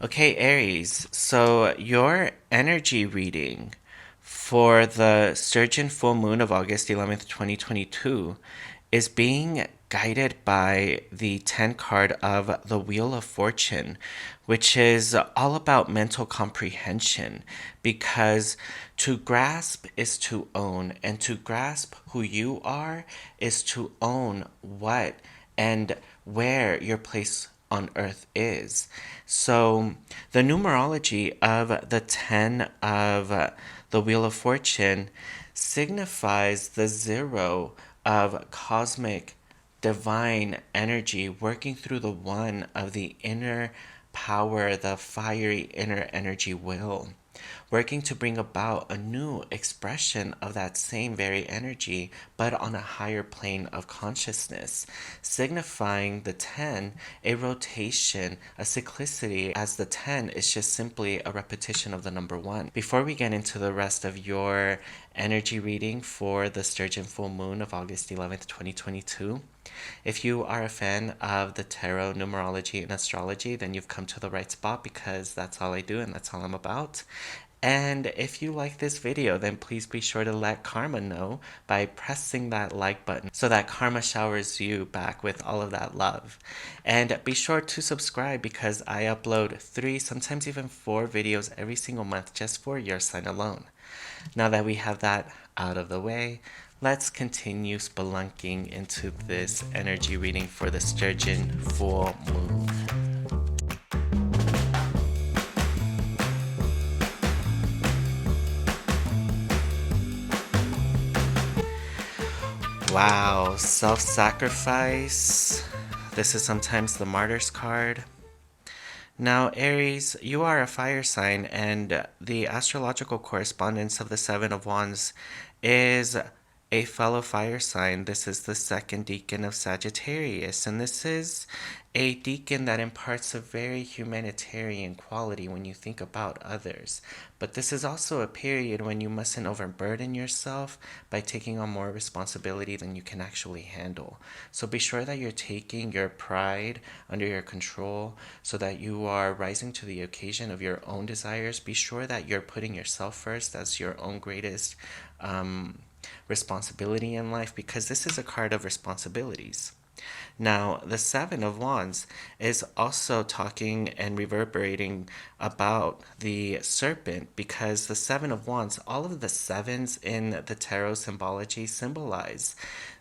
Okay, Aries, so your energy reading for the Sturgeon full moon of August 11th, 2022 is being guided by the 10 card of the Wheel of Fortune, which is all about mental comprehension because to grasp is to own, and to grasp who you are is to own what and where your place on earth is. So the numerology of the 10 of the Wheel of Fortune signifies the zero of cosmic divine energy working through the one of the inner power, the fiery inner energy will, working to bring about a new expression of that same very energy, but on a higher plane of consciousness, signifying the 10 a rotation, a cyclicity, as the 10 is just simply a repetition of the number 1. Before we get into the rest of your energy reading for the Sturgeon full moon of August 11th, 2022, if you are a fan of the tarot, numerology, and astrology, then you've come to the right spot because that's all I do and that's all I'm about. And if you like this video, then please be sure to let Karma know by pressing that like button so that Karma showers you back with all of that love. And be sure to subscribe because I upload 3, sometimes even 4 videos every single month just for your sign alone. Now that we have that out of the way, let's continue spelunking into this energy reading for the Sturgeon full moon. Wow, self-sacrifice. This is sometimes the martyr's card. Now, Aries, you are a fire sign, and the astrological correspondence of the Seven of Wands is a fellow fire sign. This is the second decan of Sagittarius, and this is a decan that imparts a very humanitarian quality when you think about others. But this is also a period when you mustn't overburden yourself by taking on more responsibility than you can actually handle. So be sure that you're taking your pride under your control so that you are rising to the occasion of your own desires. Be sure that you're putting yourself first as your own greatest responsibility in life, because this is a card of responsibilities. Now, the Seven of Wands is also talking and reverberating about the serpent, because the Seven of Wands, all of the sevens in the tarot symbology symbolize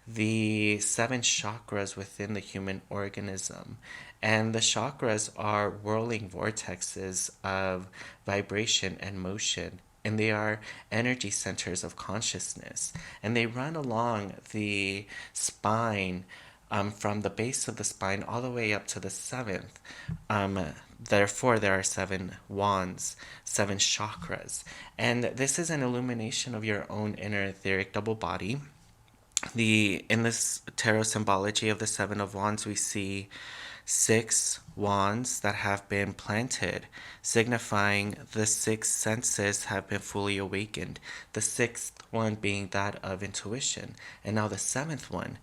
the 7 chakras within the human organism. And the chakras are whirling vortexes of vibration and motion, and they are energy centers of consciousness, and they run along the spine, from the base of the spine all the way up to the 7th. Therefore, there are 7 wands, 7 chakras, and this is an illumination of your own inner etheric double body. In this tarot symbology of the 7 of Wands, we see 6 wands that have been planted, signifying the 6 senses have been fully awakened. The 6th one being that of intuition, and now the 7th one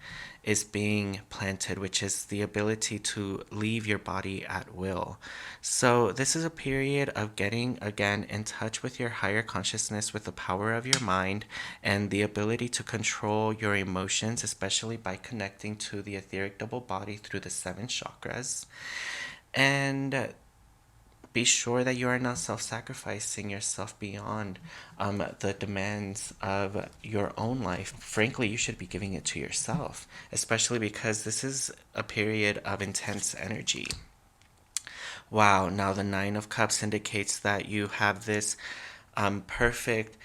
is being planted, which is the ability to leave your body at will. So this is a period of getting again in touch with your higher consciousness, with the power of your mind and the ability to control your emotions, especially by connecting to the etheric double body through the 7 chakras. And be sure that you are not self-sacrificing yourself beyond the demands of your own life. Frankly, you should be giving it to yourself, especially because this is a period of intense energy. Wow, now the Nine of Cups indicates that you have this perfect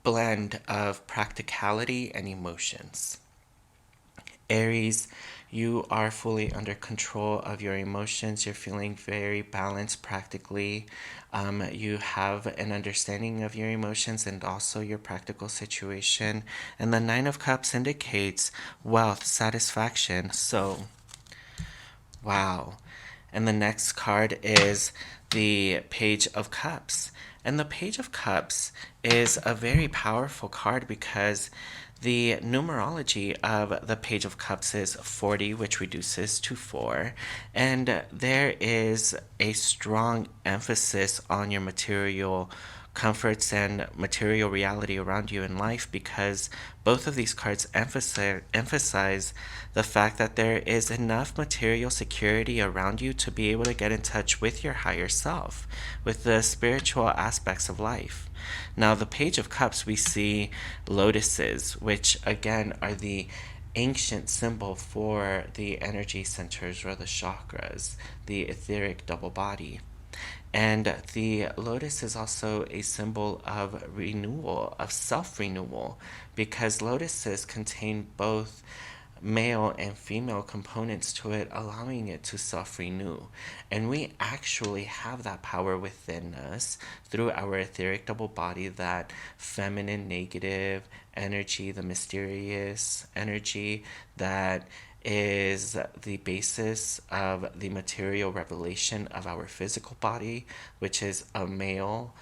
blend of practicality and emotions. Aries, you are fully under control of your emotions. You're feeling very balanced practically. You have an understanding of your emotions and also your practical situation. And the Nine of Cups indicates wealth, satisfaction. So, wow. And the next card is the Page of Cups. And the Page of Cups is a very powerful card because The numerology of the Page of Cups is 40, which reduces to 4, and there is a strong emphasis on your material comforts and material reality around you in life, because both of these cards emphasize the fact that there is enough material security around you to be able to get in touch with your higher self, with the spiritual aspects of life. Now, the Page of Cups, we see lotuses, which again are the ancient symbol for the energy centers or the chakras, the etheric double body. And the lotus is also a symbol of renewal, of self renewal, because lotuses contain both male and female components to it, allowing it to self renew. And we actually have that power within us through our etheric double body, that feminine negative energy, the mysterious energy that is the basis of the material revelation of our physical body, which is a male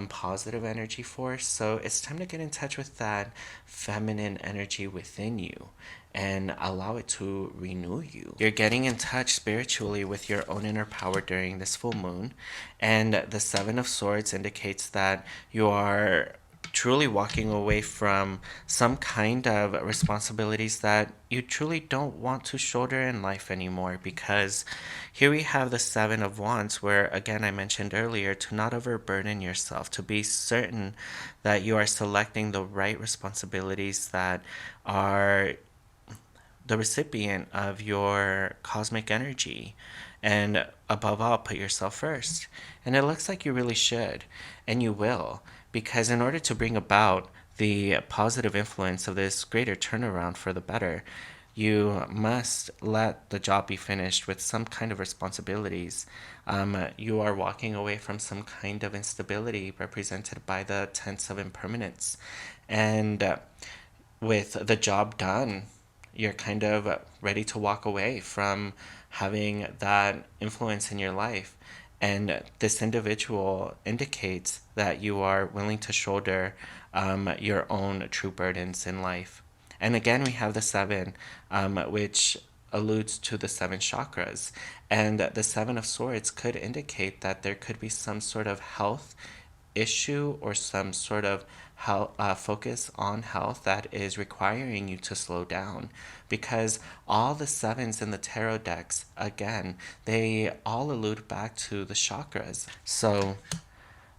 positive energy force. So it's time to get in touch with that feminine energy within you and allow it to renew you. You're getting in touch spiritually with your own inner power during this full moon, and the Seven of Swords indicates that you are truly walking away from some kind of responsibilities that you truly don't want to shoulder in life anymore, because here we have the Seven of Wands, where again I mentioned earlier to not overburden yourself, to be certain that you are selecting the right responsibilities that are the recipient of your cosmic energy, and above all, put yourself first. And it looks like you really should, and you will, because in order to bring about the positive influence of this greater turnaround for the better, you must let the job be finished with some kind of responsibilities. You are walking away from some kind of instability represented by the tense of impermanence. And with the job done, you're kind of ready to walk away from having that influence in your life. And this individual indicates that you are willing to shoulder your own true burdens in life. And again, we have the seven, which alludes to the seven chakras. And the Seven of Swords could indicate that there could be some sort of health issue or some sort of focus on health that is requiring you to slow down, because all the sevens in the tarot decks, again, they all allude back to the chakras. So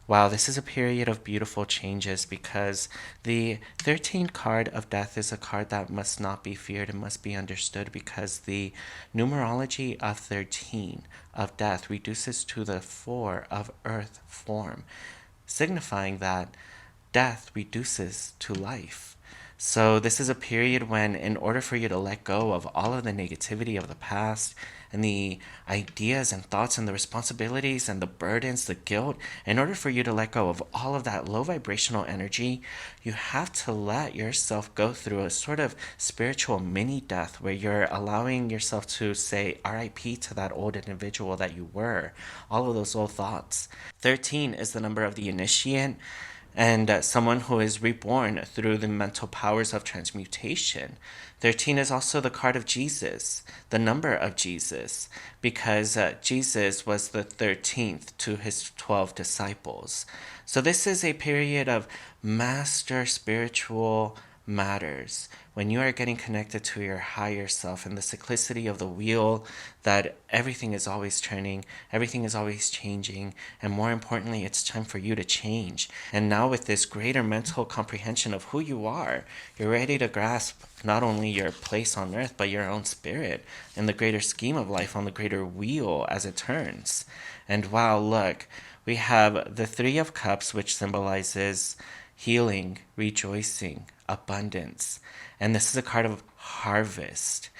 wow, this is a period of beautiful changes, because the 13th card of death is a card that must not be feared and must be understood, because the numerology of 13 of death reduces to the 4 of earth form, signifying that death reduces to life. So this is a period when, in order for you to let go of all of the negativity of the past and the ideas and thoughts and the responsibilities and the burdens, the guilt, in order for you to let go of all of that low vibrational energy, you have to let yourself go through a sort of spiritual mini death, where you're allowing yourself to say RIP to that old individual that you were, all of those old thoughts. 13 is the number of the initiate, and someone who is reborn through the mental powers of transmutation. 13 is also the card of Jesus, the number of Jesus, because Jesus was the 13th to his 12 disciples. So this is a period of master spiritual matters, when you are getting connected to your higher self and the cyclicity of the wheel, that everything is always turning, everything is always changing, and more importantly, it's time for you to change. And now with this greater mental comprehension of who you are, you're ready to grasp not only your place on earth, but your own spirit in the greater scheme of life, on the greater wheel as it turns. And wow, look, we have the Three of Cups, which symbolizes healing, rejoicing, abundance. And this is a card of harvest.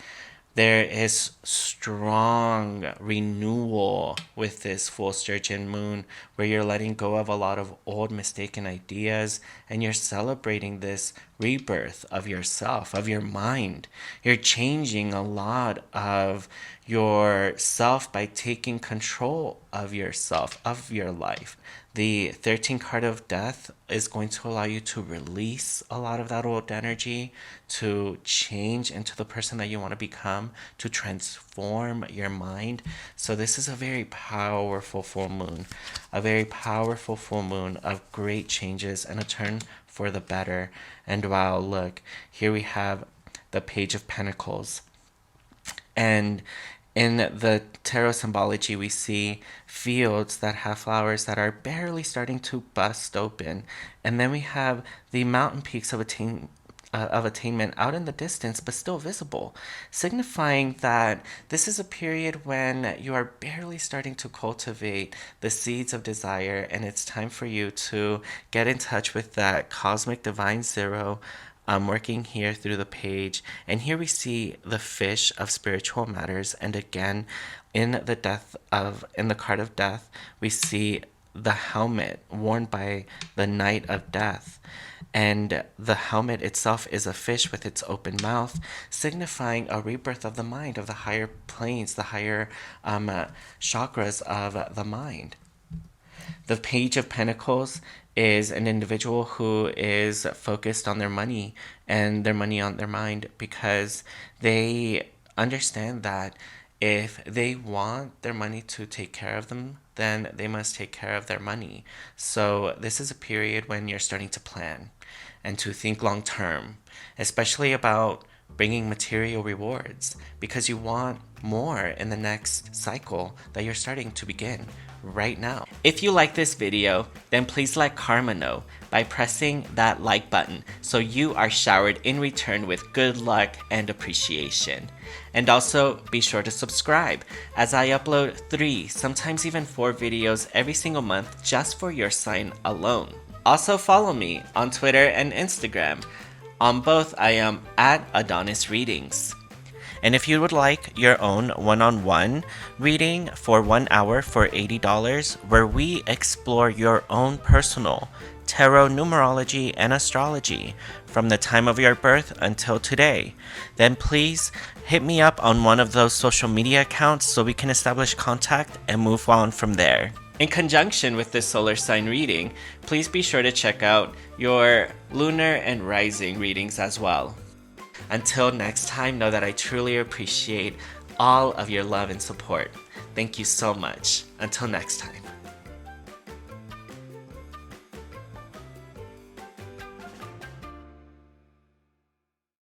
There is strong renewal with this full Sturgeon moon, where you're letting go of a lot of old mistaken ideas and you're celebrating this rebirth of yourself, of your mind. You're changing a lot of yourself by taking control of yourself, of your life. The 13 card of death is going to allow you to release a lot of that old energy, to change into the person that you want to become, to transform your mind. So this is a very powerful full moon, a very powerful full moon of great changes and a turn for the better. And wow, look, here we have the Page of Pentacles. And in the tarot symbology, we see fields that have flowers that are barely starting to bust open. And then we have the mountain peaks of attainment out in the distance, but still visible, signifying that this is a period when you are barely starting to cultivate the seeds of desire, and it's time for you to get in touch with that cosmic divine zero. I'm working here through the page, and here we see the fish of spiritual matters. And again, in the card of death, we see the helmet worn by the Knight of Death. And the helmet itself is a fish with its open mouth, signifying a rebirth of the mind, of the higher planes, the higher chakras of the mind. The Page of Pentacles is an individual who is focused on their money and their money on their mind, because they understand that if they want their money to take care of them, then they must take care of their money. So this is a period when you're starting to plan and to think long term, especially about bringing material rewards, because you want more in the next cycle that you're starting to begin right now. If you like this video, then please let Karma know by pressing that like button so you are showered in return with good luck and appreciation. And also be sure to subscribe, as I upload 3, sometimes even 4 videos every single month just for your sign alone. Also follow me on Twitter and Instagram. On both, I am at Adonis Readings. And if you would like your own one-on-one reading for 1 hour for $80, where we explore your own personal tarot, numerology, and astrology from the time of your birth until today, then please hit me up on one of those social media accounts so we can establish contact and move on from there. In conjunction with this solar sign reading, please be sure to check out your lunar and rising readings as well. Until next time, know that I truly appreciate all of your love and support. Thank you so much. Until next time.